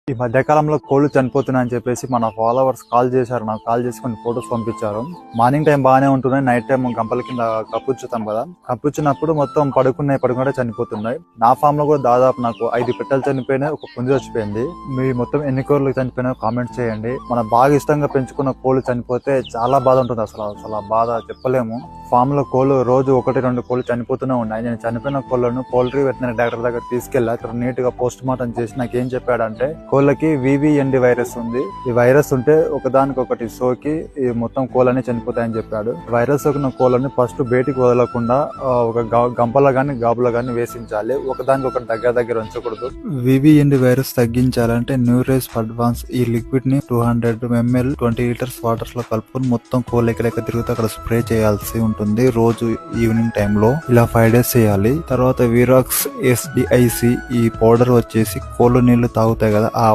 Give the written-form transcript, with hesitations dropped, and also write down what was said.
ఈ మధ్యకాలంలో కోళ్లు చనిపోతున్నాయని చెప్పేసి మన ఫాలోవర్స్ కాల్ చేశారు. నాకు కాల్ చేసి కొన్ని ఫొటోస్ పంపించారు. మార్నింగ్ టైం బాగానే ఉంటున్నాయి, నైట్ టైం గంపల కింద కప్పుచ్చుతాం కదా, కప్పుచ్చినప్పుడు మొత్తం పడుకుంటే చనిపోతున్నాయి. నా ఫామ్ లో కూడా దాదాపు నాకు 5 పెట్టెలు చనిపోయినాయి, ఒక పుంజు చచ్చిపోయింది. మీ మొత్తం ఎన్ని కోళ్ళు చనిపోయినాయో కామెంట్ చేయండి. మనం బాగా ఇష్టంగా పెంచుకున్న కోళ్ళు చనిపోతే చాలా బాధ ఉంటుంది. అసలు బాధ చెప్పలేము. ఫామ్ లో కోళ్ళు రోజు 1-2 కోళ్ళు చనిపోతూనే ఉన్నాయి. నేను చనిపోయిన కోళ్లను పౌల్ట్రీ వెటనరీ డాక్టర్ దగ్గర తీసుకెళ్లా. అక్కడ నీట్ గా పోస్ట్ మార్టం చేసి నాకు ఏం చెప్పాడంటే, కోళ్ళకి VVND వైరస్ ఉంది. ఈ వైరస్ ఉంటే ఒకదానికొకటి సోకి ఈ మొత్తం కోళ్ళని చనిపోతాయని చెప్పాడు. వైరస్ సోకిన కోళ్ళని ఫస్ట్ బయటికి వదలకుండా ఒక గంపలో గాని గాబులో గాని వేసించాలి. ఒకదానికొకటి దగ్గర ఉంచకూడదు. VVND వైరస్ తగ్గించాలంటే న్యూరేస్ అడ్వాన్స్ ఈ లిక్విడ్ ని 200 ml 20 లీటర్స్ వాటర్ లో కలుపుకొని మొత్తం కోళ్ళు ఎక్కడెక్కడ తిరుగుతూ అక్కడ స్ప్రే చేయాల్సి ఉంటుంది. రోజు ఈవినింగ్ టైమ్ లో ఇలా 5 days చేయాలి. తర్వాత విరాక్స్ SDIC ఈ పౌడర్ వచ్చేసి కోళ్ళు నీళ్లు తాగుతాయి కదా, ఆ